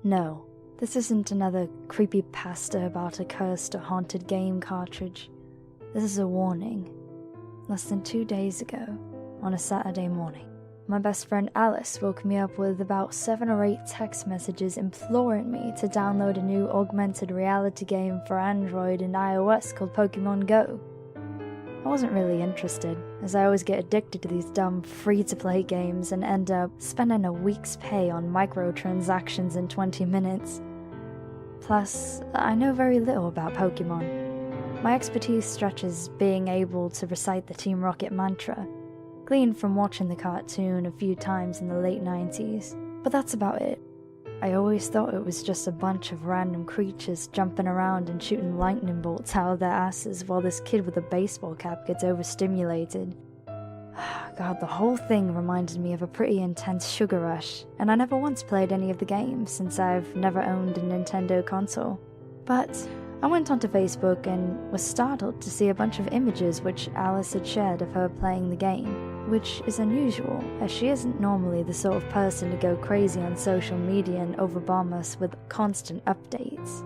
No, this isn't another creepypasta about a cursed or haunted game cartridge. This is a warning. Less than 2 days ago, on a Saturday morning, my best friend Alice woke me up with about 7 or 8 text messages imploring me to download a new augmented reality game for Android and iOS called Pokemon Go. I wasn't really interested, as I always get addicted to these dumb free-to-play games and end up spending a week's pay on microtransactions in 20 minutes. Plus, I know very little about Pokemon. My expertise stretches being able to recite the Team Rocket mantra, gleaned from watching the cartoon a few times in the late 90s, but that's about it. I always thought it was just a bunch of random creatures jumping around and shooting lightning bolts out of their asses while this kid with a baseball cap gets overstimulated. God, the whole thing reminded me of a pretty intense sugar rush, and I never once played any of the games since I've never owned a Nintendo console. But I went onto Facebook and was startled to see a bunch of images which Alice had shared of her playing the game, which is unusual, as she isn't normally the sort of person to go crazy on social media and overbomb us with constant updates.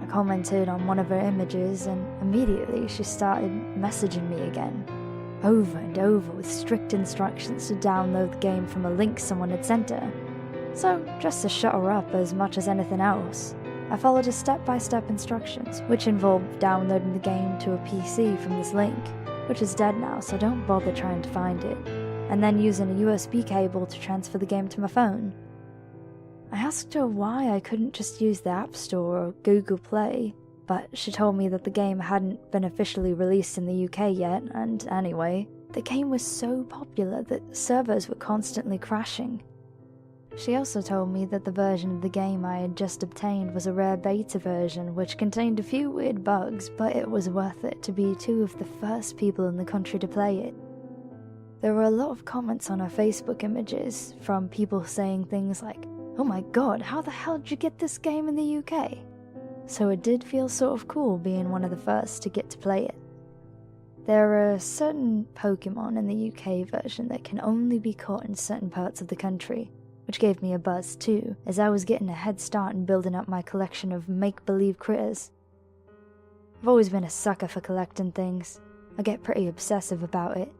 I commented on one of her images and immediately she started messaging me again, over and over with strict instructions to download the game from a link someone had sent her. So, just to shut her up as much as anything else, I followed her step-by-step instructions, which involved downloading the game to a PC from this link, which is dead now, so don't bother trying to find it, and then using a USB cable to transfer the game to my phone. I asked her why I couldn't just use the App Store or Google Play, but she told me that the game hadn't been officially released in the UK yet, and anyway, the game was so popular that servers were constantly crashing. She also told me that the version of the game I had just obtained was a rare beta version which contained a few weird bugs, but it was worth it to be 2 of the first people in the country to play it. There were a lot of comments on her Facebook images, from people saying things like, "Oh my god, how the hell did you get this game in the UK?" So it did feel sort of cool being one of the first to get to play it. There are certain Pokemon in the UK version that can only be caught in certain parts of the country, which gave me a buzz too, as I was getting a head start in building up my collection of make-believe critters. I've always been a sucker for collecting things. I get pretty obsessive about it.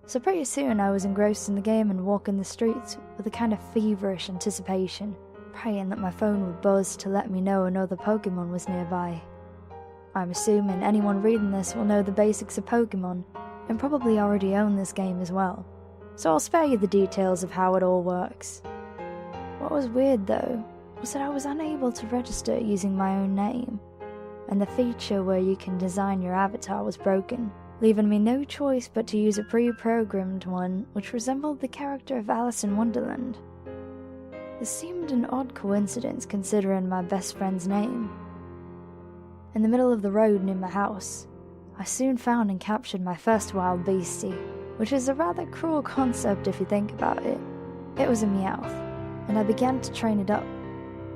So pretty soon I was engrossed in the game and walking the streets with a kind of feverish anticipation, praying that my phone would buzz to let me know another Pokemon was nearby. I'm assuming anyone reading this will know the basics of Pokemon, and probably already own this game as well, so I'll spare you the details of how it all works. What was weird though, was that I was unable to register using my own name, and the feature where you can design your avatar was broken, leaving me no choice but to use a pre-programmed one which resembled the character of Alice in Wonderland. This seemed an odd coincidence considering my best friend's name. In the middle of the road near my house, I soon found and captured my first wild beastie, which is a rather cruel concept if you think about it. It was a Meowth, and I began to train it up.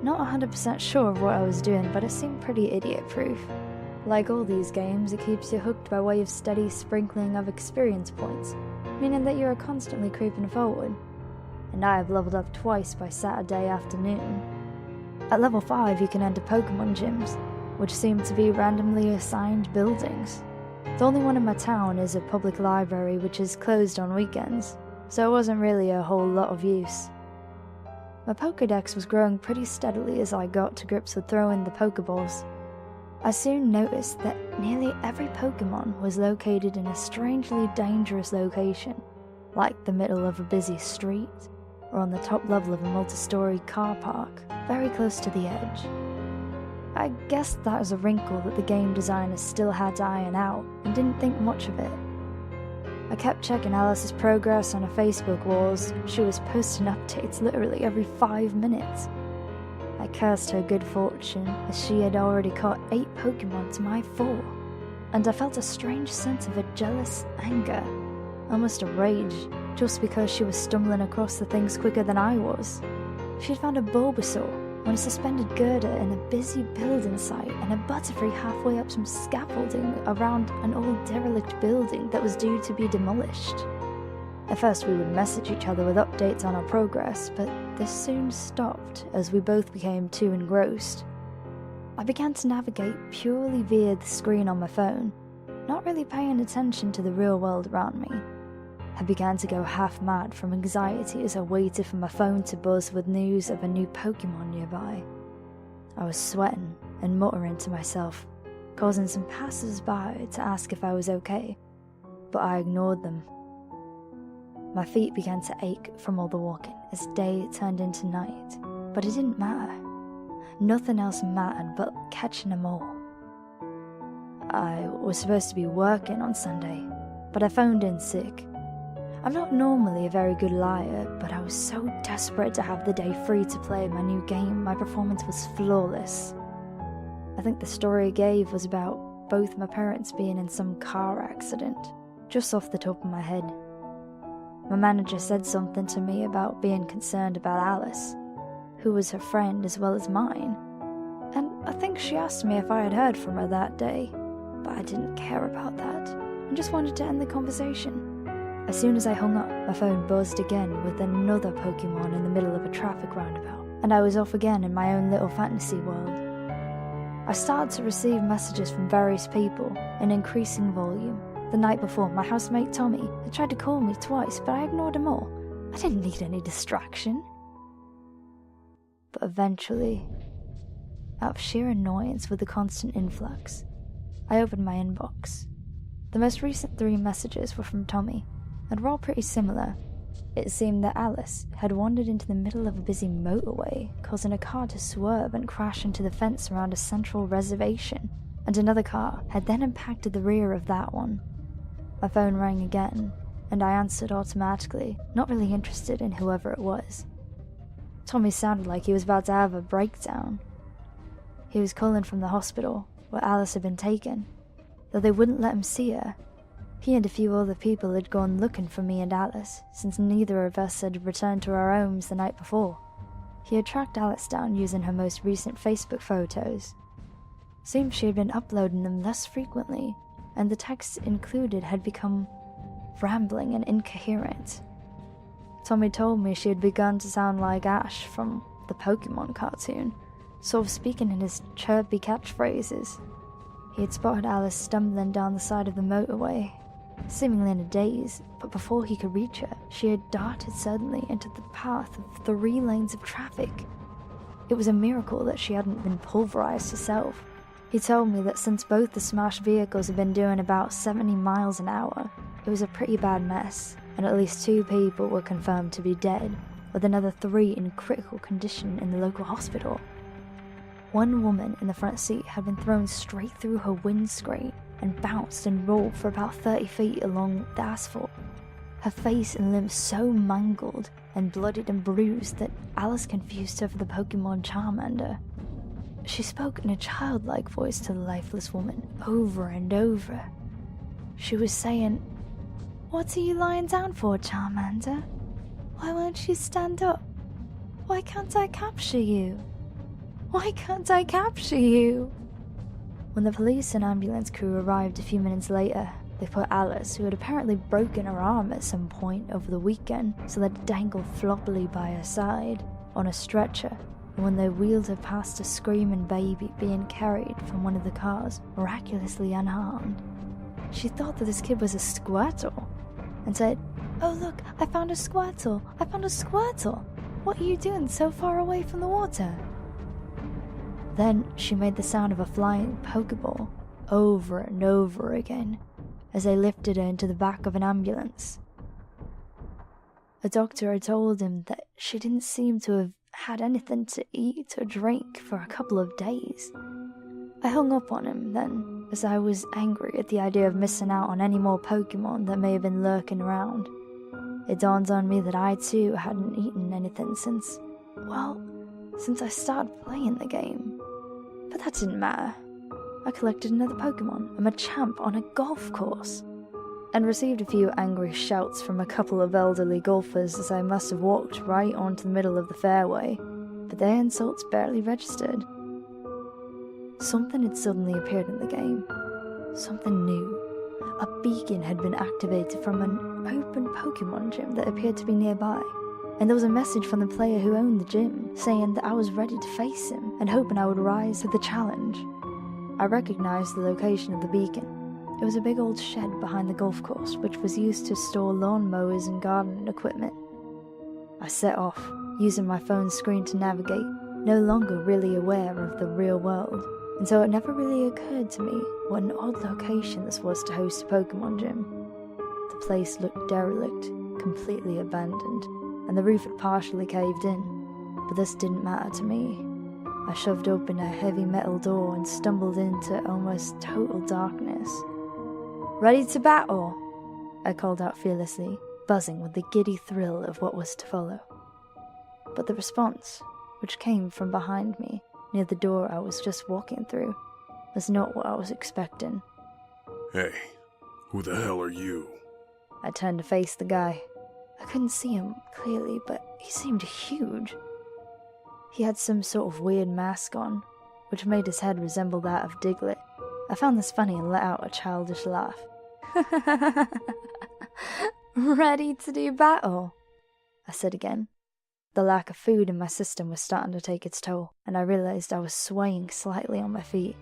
Not 100% sure of what I was doing, but it seemed pretty idiot-proof. Like all these games, it keeps you hooked by way of steady sprinkling of experience points, meaning that you are constantly creeping forward. And I have leveled up twice by Saturday afternoon. At level 5 you can enter Pokemon gyms, which seem to be randomly assigned buildings. The only one in my town is a public library which is closed on weekends, so it wasn't really a whole lot of use. My Pokédex was growing pretty steadily as I got to grips with throwing the Pokeballs. I soon noticed that nearly every Pokemon was located in a strangely dangerous location, like the middle of a busy street, or on the top level of a multi-story car park, very close to the edge. I guess that was a wrinkle that the game designers still had to iron out, and didn't think much of it. I kept checking Alice's progress on her Facebook walls. She was posting updates literally every 5 minutes. I cursed her good fortune, as she had already caught 8 Pokemon to my 4, and I felt a strange sense of a jealous anger, almost a rage, just because she was stumbling across the things quicker than I was. She had found a Bulbasaur on a suspended girder in a busy building site, and a Butterfree halfway up some scaffolding around an old derelict building that was due to be demolished. At first we would message each other with updates on our progress, but this soon stopped as we both became too engrossed. I began to navigate purely via the screen on my phone, not really paying attention to the real world around me. I began to go half mad from anxiety as I waited for my phone to buzz with news of a new Pokemon nearby. I was sweating and muttering to myself, causing some passers-by to ask if I was okay, but I ignored them. My feet began to ache from all the walking as day turned into night, but it didn't matter. Nothing else mattered but catching them all. I was supposed to be working on Sunday, but I phoned in sick. I'm not normally a very good liar, but I was so desperate to have the day free to play my new game, my performance was flawless. I think the story I gave was about both my parents being in some car accident, just off the top of my head. My manager said something to me about being concerned about Alice, who was her friend as well as mine, and I think she asked me if I had heard from her that day, but I didn't care about that, and just wanted to end the conversation. As soon as I hung up, my phone buzzed again with another Pokemon in the middle of a traffic roundabout, and I was off again in my own little fantasy world. I started to receive messages from various people in increasing volume. The night before, my housemate Tommy had tried to call me twice, but I ignored him all. I didn't need any distraction. But eventually, out of sheer annoyance with the constant influx, I opened my inbox. The most recent 3 messages were from Tommy, and were all pretty similar. It seemed that Alice had wandered into the middle of a busy motorway, causing a car to swerve and crash into the fence around a central reservation, and another car had then impacted the rear of that one. My phone rang again, and I answered automatically, not really interested in whoever it was. Tommy sounded like he was about to have a breakdown. He was calling from the hospital, where Alice had been taken, though they wouldn't let him see her. He and a few other people had gone looking for me and Alice, since neither of us had returned to our homes the night before. He had tracked Alice down using her most recent Facebook photos. Seemed she had been uploading them less frequently, and the texts included had become rambling and incoherent. Tommy told me she had begun to sound like Ash from the Pokemon cartoon, sort of speaking in his chirpy catchphrases. He had spotted Alice stumbling down the side of the motorway, seemingly in a daze, but before he could reach her, she had darted suddenly into the path of 3 lanes of traffic. It was a miracle that she hadn't been pulverized herself. He told me that since both the smashed vehicles had been doing about 70 miles an hour, it was a pretty bad mess, and at least 2 people were confirmed to be dead, with another 3 in critical condition in the local hospital. One woman in the front seat had been thrown straight through her windscreen and bounced and rolled for about 30 feet along the asphalt. Her face and limbs so mangled and bloodied and bruised that Alice confused her for the Pokemon Charmander. She spoke in a childlike voice to the lifeless woman over and over. She was saying, "What are you lying down for, Charmander? Why won't you stand up? Why can't I capture you? Why can't I capture you?" When the police and ambulance crew arrived a few minutes later, they put Alice, who had apparently broken her arm at some point over the weekend so that it dangled floppily by her side, on a stretcher, and when they wheeled her past a screaming baby being carried from one of the cars, miraculously unharmed. She thought that this kid was a Squirtle, and said, "Oh look, I found a Squirtle! I found a Squirtle! What are you doing so far away from the water?" Then she made the sound of a flying Pokeball over and over again as they lifted her into the back of an ambulance. A doctor had told him that she didn't seem to have had anything to eat or drink for a couple of days. I hung up on him then, as I was angry at the idea of missing out on any more Pokemon that may have been lurking around. It dawned on me that I too hadn't eaten anything since I started playing the game. But that didn't matter. I collected another Pokemon, a Machamp on a golf course, and received a few angry shouts from a couple of elderly golfers as I must have walked right onto the middle of the fairway, but their insults barely registered. Something had suddenly appeared in the game. Something new, A beacon had been activated from an open Pokemon gym that appeared to be nearby, and there was a message from the player who owned the gym saying that I was ready to face him and hoping I would rise to the challenge. I recognized the location of the beacon. It was a big old shed behind the golf course, which was used to store lawn mowers and gardening equipment. I set off, using my phone's screen to navigate, no longer really aware of the real world, and so it never really occurred to me what an odd location this was to host a Pokemon gym. The place looked derelict, completely abandoned, and the roof had partially caved in, but this didn't matter to me. I shoved open a heavy metal door and stumbled into almost total darkness. "Ready to battle?" I called out fearlessly, buzzing with the giddy thrill of what was to follow. But the response, which came from behind me, near the door I was just walking through, was not what I was expecting. "Hey, who the hell are you?" I turned to face the guy. I couldn't see him clearly, but he seemed huge. He had some sort of weird mask on, which made his head resemble that of Diglett. I found this funny and let out a childish laugh. "Ready to do battle?" I said again. The lack of food in my system was starting to take its toll, and I realized I was swaying slightly on my feet.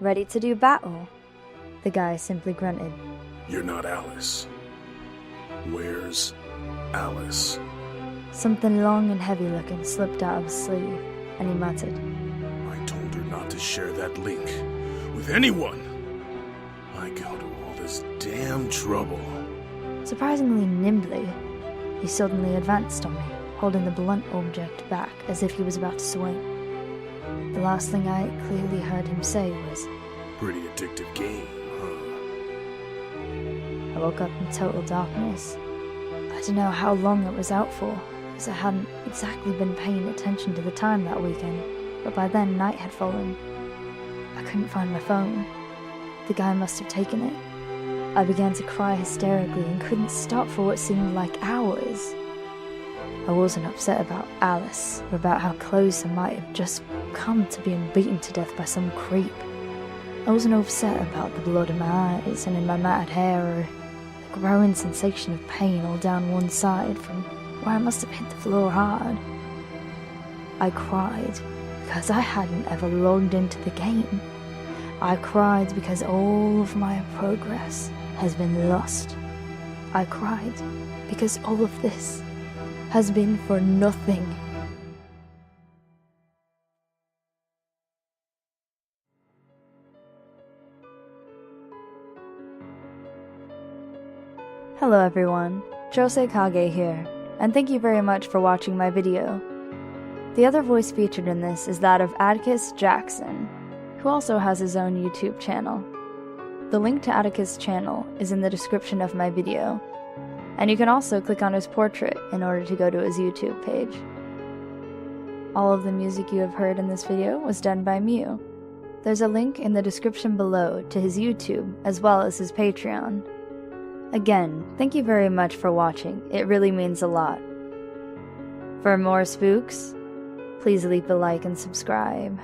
"Ready to do battle?" The guy simply grunted. "You're not Alice. Where's Alice?" Something long and heavy looking slipped out of his sleeve, and he muttered, "I told her not to share that link with anyone. I go to all this damn trouble." Surprisingly nimbly, he suddenly advanced on me, holding the blunt object back as if he was about to swing. The last thing I clearly heard him say was, "Pretty addictive game, huh?" I woke up in total darkness. I don't know how long it was out for, as I hadn't exactly been paying attention to the time that weekend, but by then night had fallen. I couldn't find my phone. The guy must have taken it. I began to cry hysterically and couldn't stop for what seemed like hours. I wasn't upset about Alice, or about how close I might have just come to being beaten to death by some creep. I wasn't upset about the blood in my eyes and in my matted hair, or the growing sensation of pain all down one side from where I must have hit the floor hard. I cried because I hadn't ever logged into the game. I cried because all of my progress has been lost. I cried because all of this has been for nothing. Hello everyone, Josei Kage here, and thank you very much for watching my video. The other voice featured in this is that of Atticus Jackson, who also has his own YouTube channel. The link to Atticus' channel is in the description of my video, and you can also click on his portrait in order to go to his YouTube page. All of the music you have heard in this video was done by Myuu. There's a link in the description below to his YouTube as well as his Patreon. Again, thank you very much for watching, it really means a lot. For more spooks, please leave a like and subscribe.